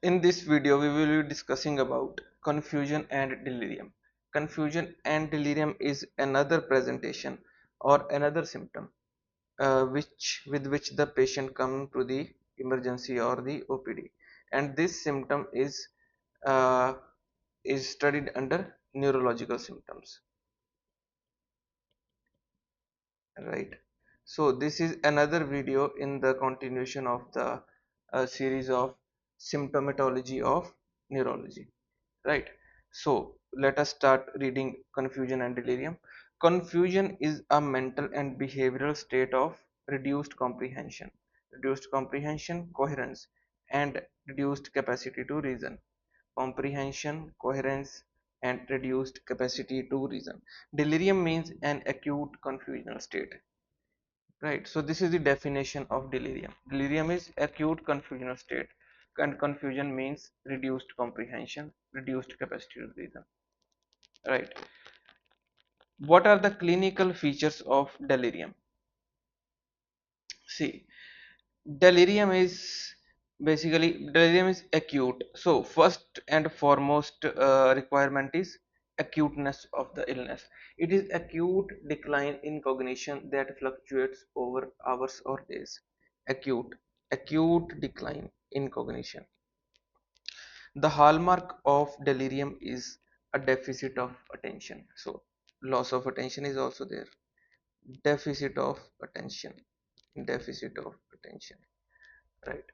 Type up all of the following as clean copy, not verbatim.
In this video, we will be discussing about confusion and delirium. Confusion and delirium is another presentation or another symptom with which the patient come to the emergency or the OPD, and this symptom uh, is studied under neurological symptoms, right? So this is another video in the continuation of the series of symptomatology of neurology. Right, so let us start reading confusion and delirium. Confusion is a mental and behavioral state of reduced comprehension, coherence, and reduced capacity to reason. Comprehension, coherence, and reduced capacity to reason. Delirium means an acute confusional state. Right, so this is the definition of delirium. Delirium is acute confusional state, and confusion means reduced comprehension, reduced capacity to reason. Right. What are the clinical features of delirium? See, delirium is delirium is acute. So first and foremost requirement is acuteness of the illness. It is acute decline in cognition that fluctuates over hours or days. Acute, acute decline in cognition. The hallmark of delirium is a deficit of attention. So loss of attention is also there. Deficit of attention. Deficit of attention. Right.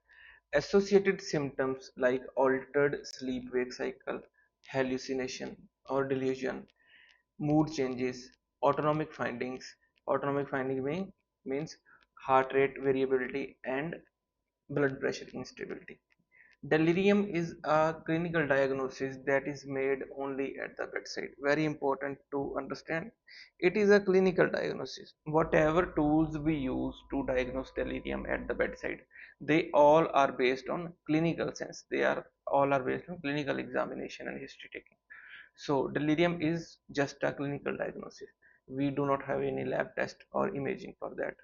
Associated symptoms like altered sleep-wake cycle, hallucination or delusion, mood changes, autonomic findings. Autonomic finding means heart rate variability and blood pressure instability. Delirium is a clinical diagnosis that is made only at the bedside. Very important to understand. It is a clinical diagnosis. Whatever tools we use to diagnose delirium at the bedside, they all are based on clinical sense. They are all are based on clinical examination and history taking. So delirium is just a clinical diagnosis. We do not have any lab test or imaging for that.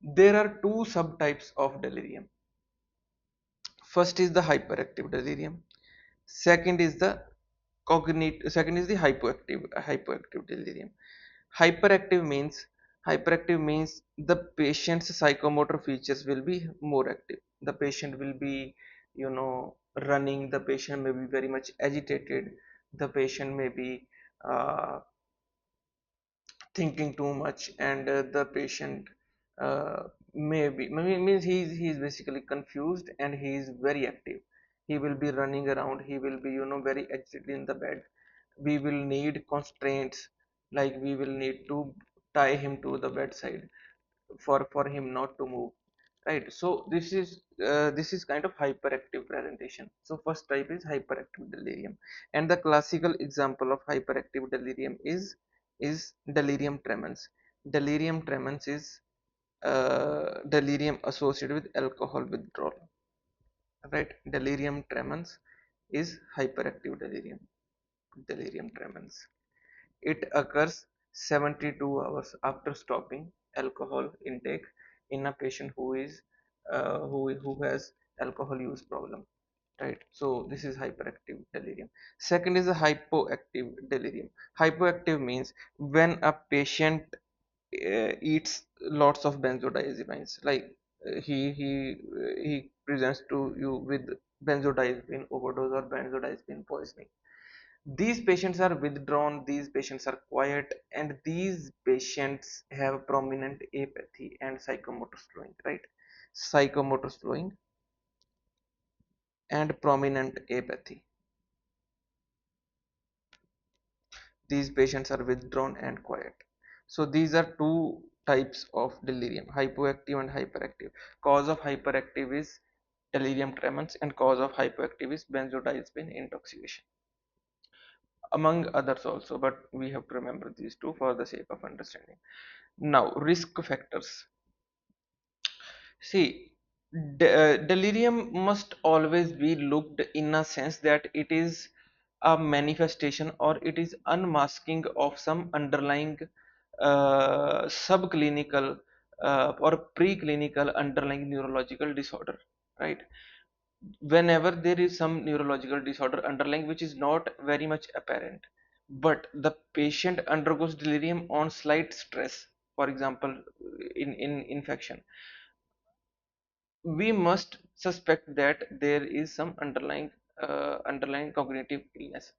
There are two subtypes of delirium. First is the hyperactive delirium. Second is the hypoactive delirium. Hyperactive means the patient's psychomotor features will be more active. The patient will be, running. The patient may be very much agitated. The patient may be uh, thinking too much, and the patient uh, maybe means he's basically confused, and he is very active. He will be running around. He will be, very agitated in the bed. We will need constraints, like we will need to tie him to the bedside for him not to move, right? So this is kind of hyperactive presentation. So first type is hyperactive delirium, and the classical example of hyperactive delirium is delirium tremens. Delirium tremens is delirium associated with alcohol withdrawal, right? Delirium tremens is hyperactive delirium tremens. It occurs 72 hours after stopping alcohol intake in a patient who has alcohol use problem, right? So this is hyperactive delirium. Second is a hypoactive delirium. Hypoactive means when a patient eats lots of benzodiazepines, like he presents to you with benzodiazepine overdose or benzodiazepine poisoning. These patients are withdrawn, these patients are quiet, and these patients have prominent apathy and psychomotor slowing, right? Psychomotor slowing and prominent apathy. These patients are withdrawn and quiet. So these are two types of delirium: hypoactive and hyperactive. Cause of hyperactive is delirium tremens, and cause of hypoactive is benzodiazepine intoxication, among others also, but we have to remember these two for the sake of understanding. Now, risk factors. See, delirium must always be looked in a sense that it is a manifestation, or it is unmasking of some underlying subclinical or preclinical underlying neurological disorder, right? whenever there is some neurological disorder underlying which is not very much apparent, but the patient undergoes delirium on slight stress, for example, in infection, we must suspect that there is some underlying cognitive illness.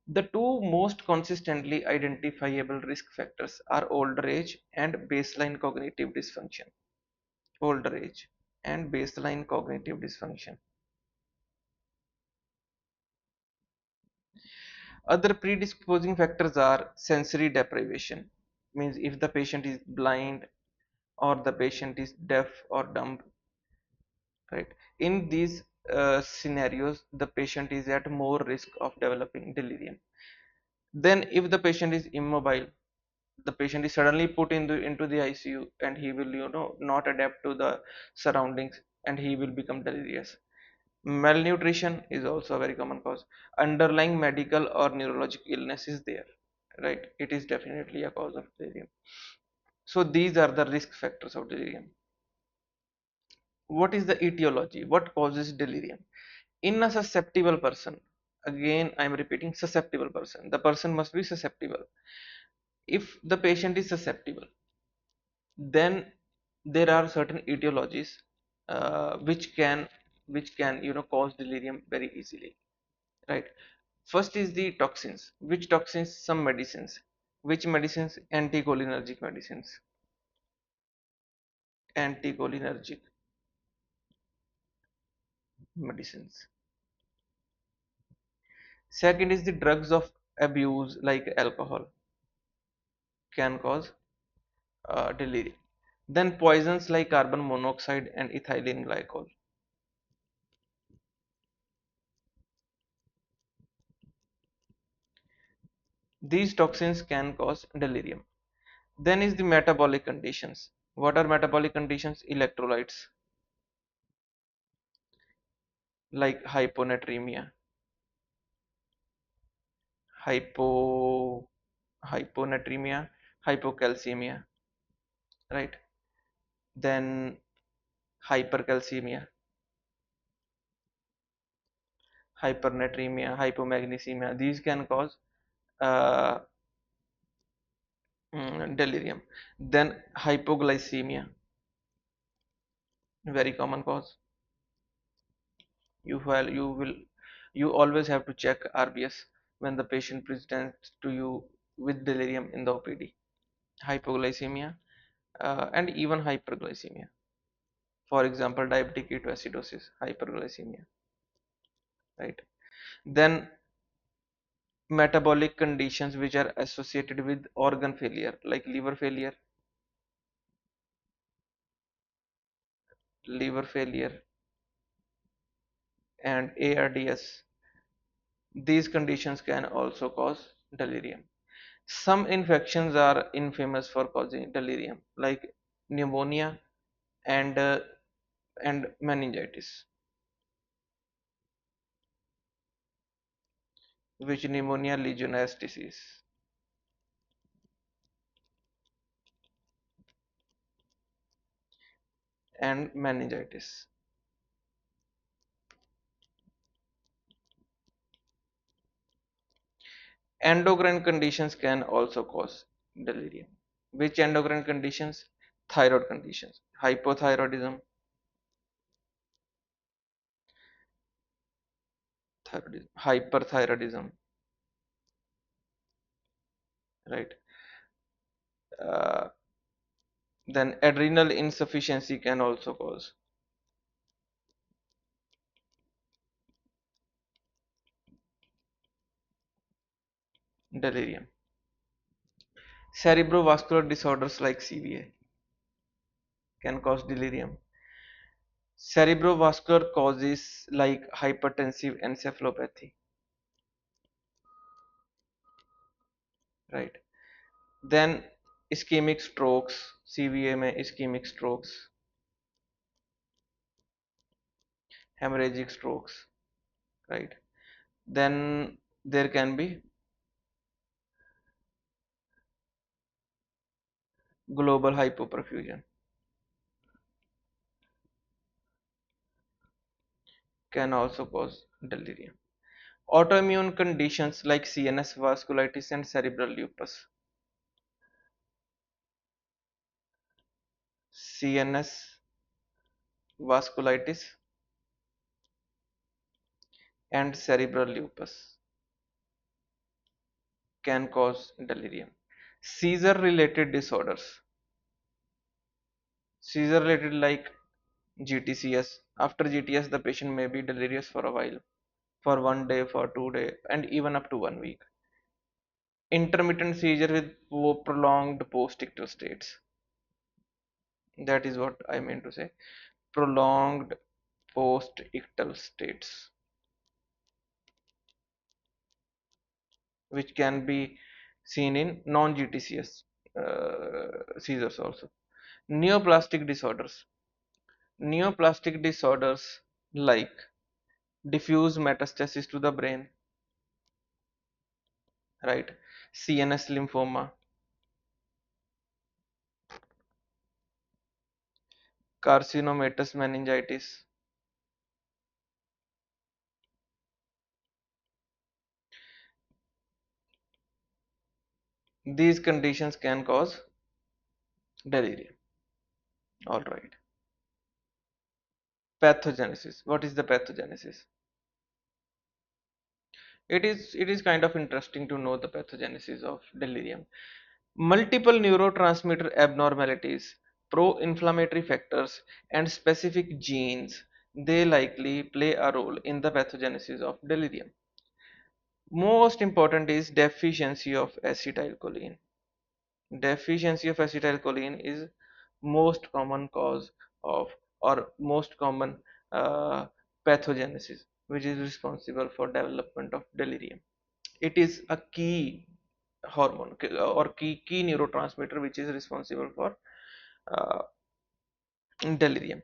The two most consistently identifiable risk factors are older age and baseline cognitive dysfunction. Older age and baseline cognitive dysfunction. Other predisposing factors are sensory deprivation, means if the patient is blind or the patient is deaf or dumb, right? In these scenarios, the patient is at more risk of developing delirium. Then, if the patient is immobile, the patient is suddenly put into the ICU and he will, not adapt to the surroundings and he will become delirious. Malnutrition is also a very common cause. Underlying medical or neurological illness is there, right? It is definitely a cause of delirium. So these are the risk factors of delirium. What is the etiology? What causes delirium? In a susceptible person, again I am repeating, susceptible person, the person must be susceptible. If the patient is susceptible, then there are certain etiologies which can cause delirium very easily, right? First is the toxins. Which toxins? Some medicines. Which medicines? Anticholinergic medicines. Anticholinergic medicines. Second is the drugs of abuse like alcohol can cause delirium. Then poisons like carbon monoxide and ethylene glycol. These toxins can cause delirium. Then is the metabolic conditions. What are metabolic conditions? Electrolytes like hyponatremia, hypo hyponatremia, hypocalcemia, right? Then hypercalcemia, hypernatremia, hypomagnesemia. These can cause uh, delirium. Then hypoglycemia, very common cause. You always have to check RBS when the patient presents to you with delirium in the OPD. Hypoglycemia and even hyperglycemia. For example, diabetic ketoacidosis, hyperglycemia, right? Then metabolic conditions which are associated with organ failure like liver failure and ARDS. These conditions can also cause delirium. Some infections are infamous for causing delirium like pneumonia and uh, and meningitis, which pneumonia legionnaires disease and meningitis. Endocrine conditions can also cause delirium. Which endocrine conditions? Thyroid conditions, hypothyroidism, hyperthyroidism, right? Uh, then adrenal insufficiency can also cause delirium. Cerebrovascular disorders like CVA can cause delirium. Cerebrovascular causes like hypertensive encephalopathy, right? Then ischemic strokes, CVA में ischemic strokes, hemorrhagic strokes, right? Then there can be global hypoperfusion. can also cause delirium. Autoimmune conditions like CNS vasculitis and cerebral lupus. CNS vasculitis and cerebral lupus can cause delirium. Seizure related disorders. Seizure related like GTCS. After GTS, the patient may be delirious for a while, for 1 day, for 2 days, and even up to 1 week. Intermittent seizure with prolonged post-ictal states. That is what I mean to say. Prolonged post-ictal states, which can be seen in non-GTCS seizures also. Neoplastic disorders. Neoplastic disorders like diffuse metastasis to the brain, right? CNS lymphoma, carcinomatous meningitis. These conditions can cause delirium. All right. Pathogenesis. What is the pathogenesis? It is kind of interesting to know the pathogenesis of delirium. Multiple neurotransmitter abnormalities, pro-inflammatory factors, and specific genes, they likely play a role in the pathogenesis of delirium. Most important is deficiency of acetylcholine. Deficiency of acetylcholine is most common cause of, or most common uh, pathogenesis which is responsible for development of delirium. It is a key hormone or key neurotransmitter which is responsible for uh, delirium.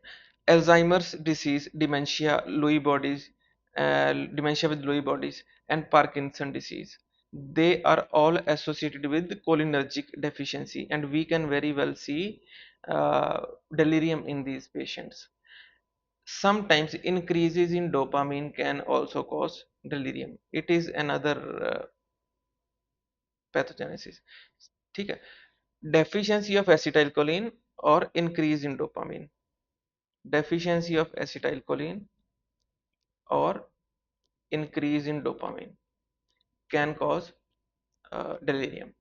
Alzheimer's disease, dementia with Lewy bodies, and Parkinson disease. They are all associated with cholinergic deficiency, and we can very well see delirium in these patients. Sometimes increases in dopamine can also cause delirium. It is another pathogenesis. ठीक है. Deficiency of acetylcholine or increase in dopamine. Deficiency of acetylcholine or increase in dopamine can cause delirium.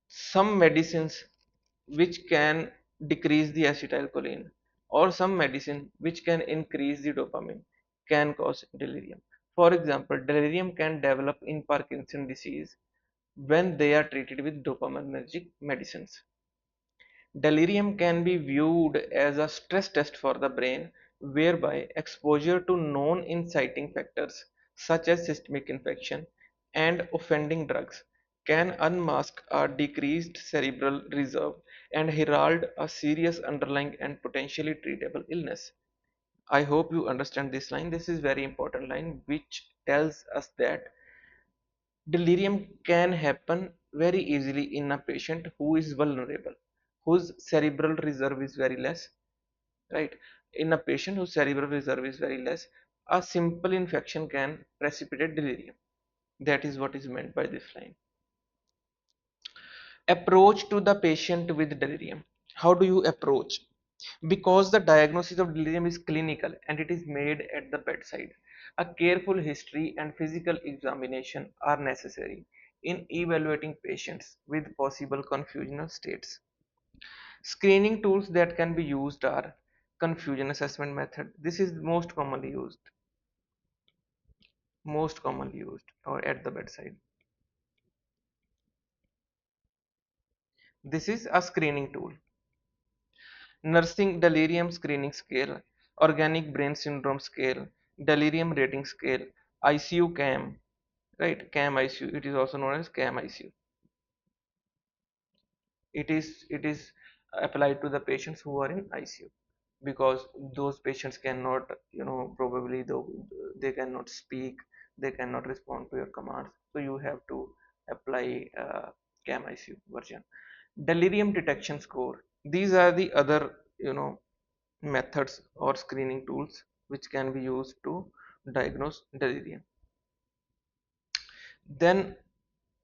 Some medicines which can decrease the acetylcholine or some medicine which can increase the dopamine can cause delirium. For example, delirium can develop in Parkinson disease when they are treated with dopaminergic medicines. Delirium can be viewed as a stress test for the brain, whereby exposure to known inciting factors such as systemic infection and offending drugs can unmask a decreased cerebral reserve and herald a serious underlying and potentially treatable illness. I hope you understand this line. This is very important line which tells us that delirium can happen very easily in a patient who is vulnerable, whose cerebral reserve is very less, right? In a patient whose cerebral reserve is very less, a simple infection can precipitate delirium. That is what is meant by this line. Approach to the patient with delirium. How do you approach? Because the diagnosis of delirium is clinical and it is made at the bedside, a careful history and physical examination are necessary in evaluating patients with possible confusional states. Screening tools that can be used are confusion assessment method. This is most commonly used or at the bedside. This is a screening tool. Nursing delirium screening scale, organic brain syndrome scale, delirium rating scale, ICU CAM, right? CAM ICU, it is also known as CAM ICU. It is applied to the patients who are in ICU because those patients cannot, probably though they cannot speak, they cannot respond to your commands. So you have to apply CAM ICU version. Delirium detection score. These are the other, methods or screening tools. which can be used to diagnose delirium. Then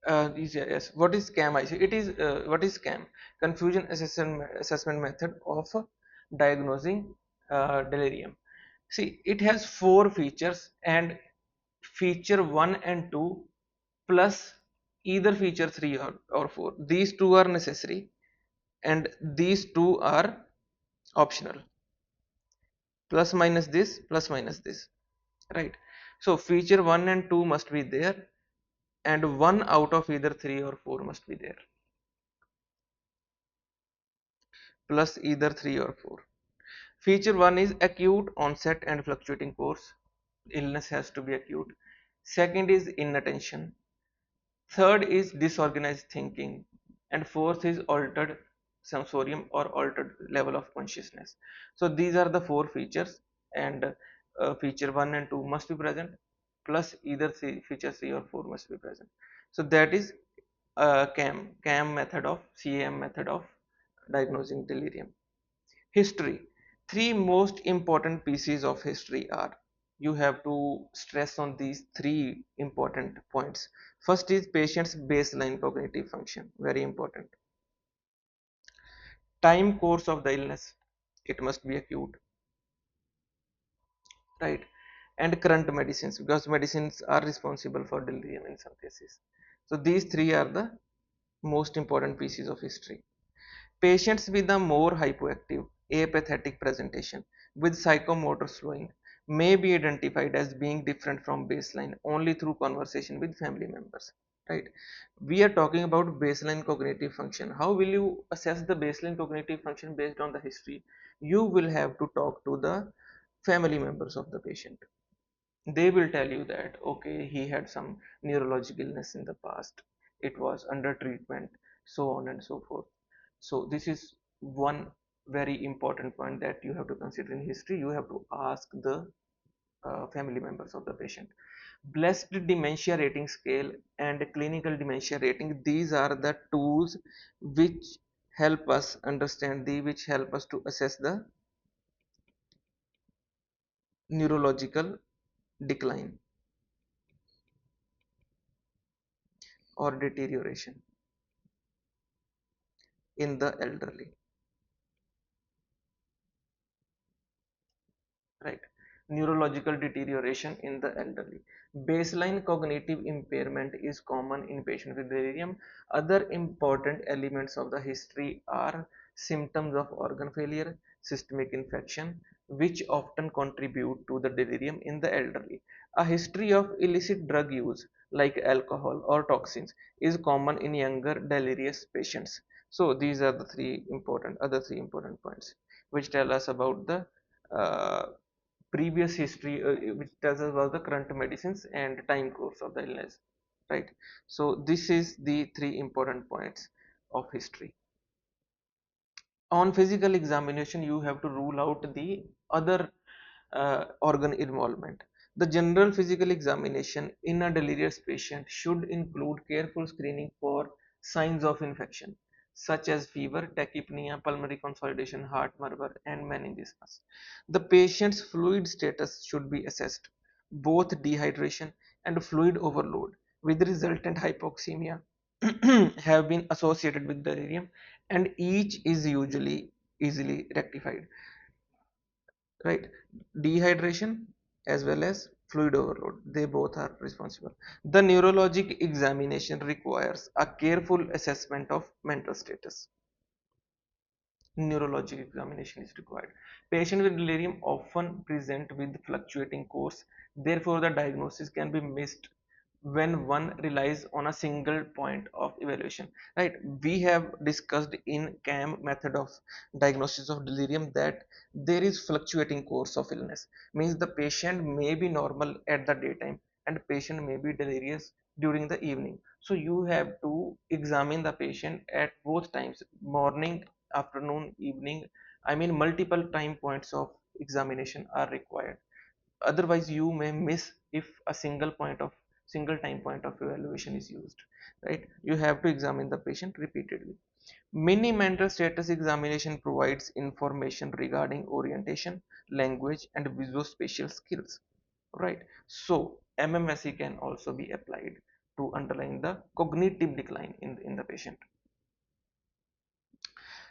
yes, what is CAM? I see. It is what is CAM? Confusion assessment method of diagnosing delirium. See, it has four features, and feature 1 and 2 plus either feature 3 or 4. These two are necessary and these two are optional. Plus minus this, right? So feature 1 and 2 must be there, and one out of either 3 or 4 must be there, plus either 3 or 4. Feature 1 is acute onset and fluctuating course. Illness has to be acute. Second is inattention. Third is disorganized thinking. And fourth is altered sensorium or altered level of consciousness. So these are the four features, and feature 1 and 2 must be present, plus either feature 3 or 4 must be present. So that is CAM method of CAM method of diagnosing delirium. History. Three most important pieces of history are, you have to stress on these three important points. First is patient's baseline cognitive function, very important. Time course of the illness, it must be acute, right? And current medicines, because medicines are responsible for delirium in some cases. So these three are the most important pieces of history. Patients with a more hypoactive, apathetic presentation with psychomotor slowing may be identified as being different from baseline only through conversation with family members. Right? We are talking about baseline cognitive function. How will you assess the baseline cognitive function based on the history? You will have to talk to the family members of the patient. They will tell you that okay, he had some neurological illness in the past, it was under treatment, so on and so forth. So this is one very important point that you have to consider in history. You have to ask the family members of the patient. Blessed dementia rating scale and clinical dementia rating, these are the tools which help us understand the which help us to assess the neurological decline or deterioration in the elderly, right? Neurological deterioration in the elderly. Baseline cognitive impairment is common in patients with delirium. Other important elements of the history are symptoms of organ failure, systemic infection, which often contribute to the delirium in the elderly. A history of illicit drug use like alcohol or toxins is common in younger delirious patients. So these are the three important points which tell us about the uh, previous history, which tells us about the current medicines and time course of the illness, right? So this is the three important points of history. On physical examination, you have to rule out the other organ involvement. The general physical examination in a delirious patient should include careful screening for signs of infection, such as fever, tachypnea, pulmonary consolidation, heart murmur, and meningitis. The patient's fluid status should be assessed. Both dehydration and fluid overload with resultant hypoxemia have been associated with delirium, and each is usually easily rectified, right? Dehydration as well as fluid overload, they both are responsible. The neurologic examination requires a careful assessment of mental status. Neurologic examination is required. Patients with delirium often present with fluctuating course, therefore the diagnosis can be missed when one relies on a single point of evaluation. Right? We have discussed in CAM method of diagnosis of delirium that there is fluctuating course of illness. Means the patient may be normal at the daytime and patient may be delirious during the evening. So you have to examine the patient at both times, morning, afternoon, evening. I mean multiple time points of examination are required. Otherwise you may miss if a single time point of evaluation is used, right? You have to examine the patient repeatedly. Mini mental status examination provides information regarding orientation, language, and visuospatial skills. Right. So MMSE can also be applied to underline the cognitive decline in the patient.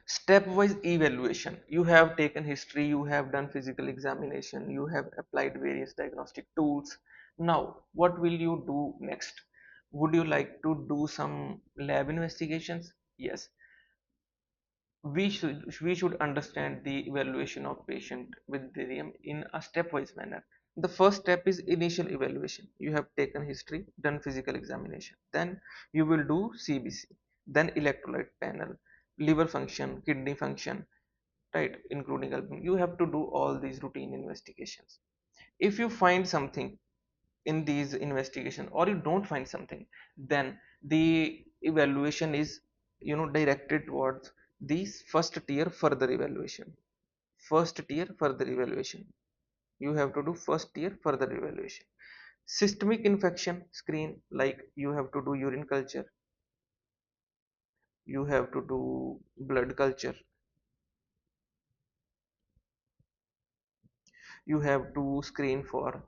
Stepwise evaluation. You have taken history, you have done physical examination, you have applied various diagnostic tools. Now, what will you do next? Would you like to do some lab investigations? Yes, we should understand the evaluation of patient with delirium in a stepwise manner. The first step is initial evaluation. You have taken history, done physical examination, then you will do CBC, then electrolyte panel, liver function, kidney function, right, including albumin. You have to do all these routine investigations. If you find something in these investigation, or you don't find something, then the evaluation is directed towards these first tier further evaluation. First tier further evaluation, you have to do first tier further evaluation. Systemic infection screen, like you have to do urine culture, you have to do blood culture, you have to screen for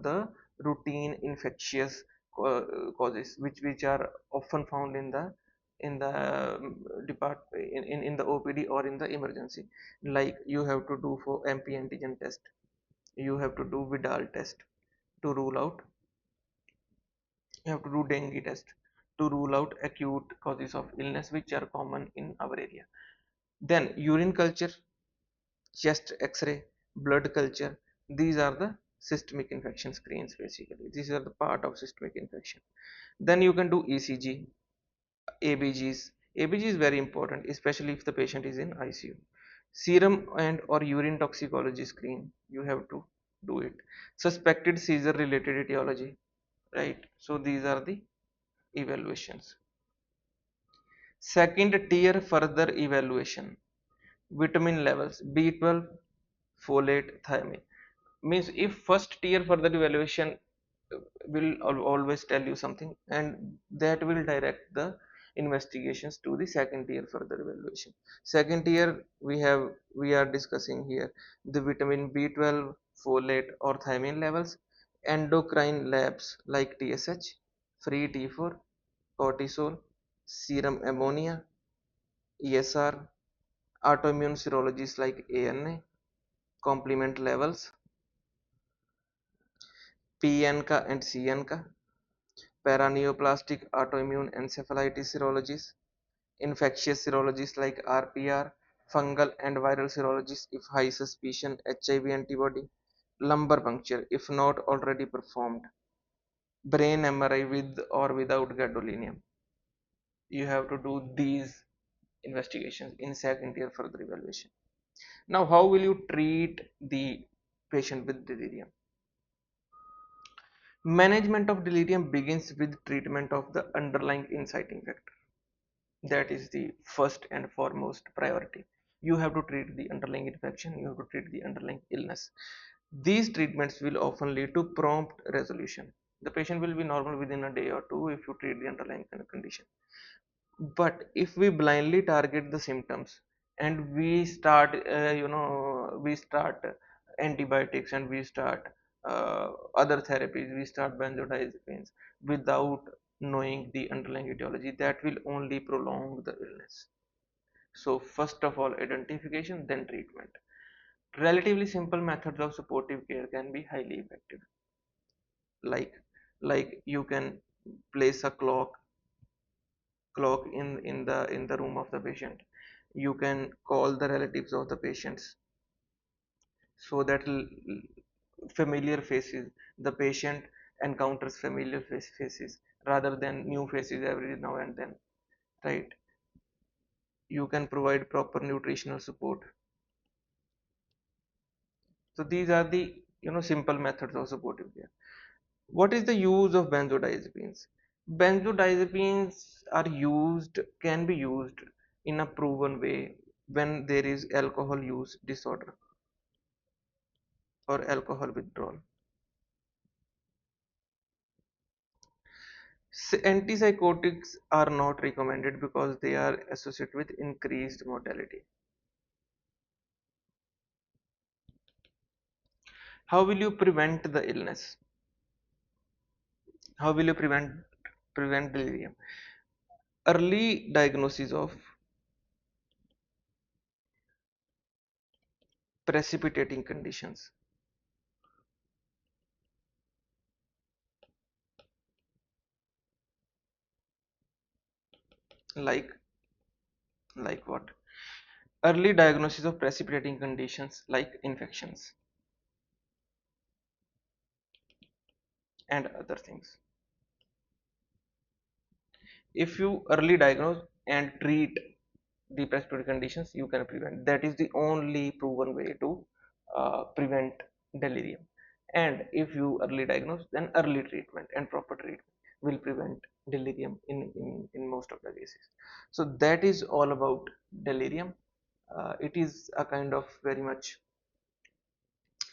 the routine infectious causes, which are often found in the depart in the OPD or in the emergency. Like you have to do for MP antigen test, you have to do Vidal test to rule out, you have to do dengue test to rule out acute causes of illness which are common in our area. Then urine culture, chest x-ray, blood culture, these are the systemic infection screens. Basically these are the part of systemic infection. Then you can do ECG, ABGs. ABG is very important, especially if the patient is in ICU. Serum and or urine toxicology screen, you have to do it. Suspected seizure related etiology, right? So these are the evaluations. Second tier further evaluation, vitamin levels, B12, folate, thiamine. Means if first tier further evaluation will always tell you something, and that will direct the investigations to the second tier further evaluation. Second tier, we are discussing here the vitamin B12, folate or thiamine levels, endocrine labs like TSH, free T4, cortisol, serum ammonia, ESR, autoimmune serologies like ANA, complement levels, PNK and CNK, paraneoplastic autoimmune encephalitis serologies, infectious serologies like RPR, fungal and viral serologies if high suspicion HIV antibody, lumbar puncture if not already performed, brain MRI with or without gadolinium. You have to do these investigations in second tier further evaluation. Now, how will you treat the patient with delirium? Management of delirium begins with treatment of the underlying inciting factor. That is the first and foremost priority. You have to treat the underlying infection, you have to treat the underlying illness. These treatments will often lead to prompt resolution. The patient will be normal within a day or two if you treat the underlying condition. But if we blindly target the symptoms and we start antibiotics, and we start other therapies, we start benzodiazepines without knowing the underlying etiology, that will only prolong the illness. So first of all, identification, then treatment. Relatively simple methods of supportive care can be highly effective. like like you can place a clock in the room of the patient. You can call the relatives of the patients, so that familiar faces, the patient encounters familiar faces rather than new faces every now and then, right? You can provide proper nutritional support. So these are the simple methods of supportive care. What is the use of benzodiazepines? Benzodiazepines can be used in a proven way when there is alcohol use disorder or alcohol withdrawal. Antipsychotics are not recommended because they are associated with increased mortality. How will you prevent the illness? How will you prevent delirium? Early diagnosis of precipitating conditions like what? Early diagnosis of precipitating conditions like infections and other things. If you early diagnose and treat the respiratory conditions, you can prevent. That is the only proven way to prevent delirium. And if you early diagnose, then early treatment and proper treatment will prevent delirium in most of the cases. So that is all about delirium. It is a kind of very much,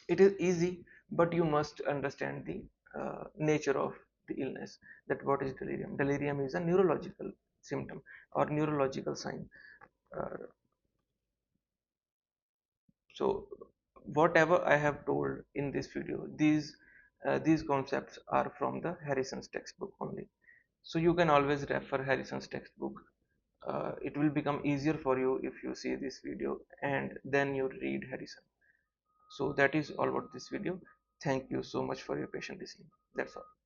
it is easy, but you must understand the nature of the illness. That what is delirium? Delirium is a neurological symptom or neurological sign. uh, so whatever I have told in this video, these concepts are from the Harrison's textbook only. So you can always refer Harrison's textbook. It will become easier for you if you see this video and then you read Harrison. So that is all about this video. Thank you so much for your patient listening. That's all.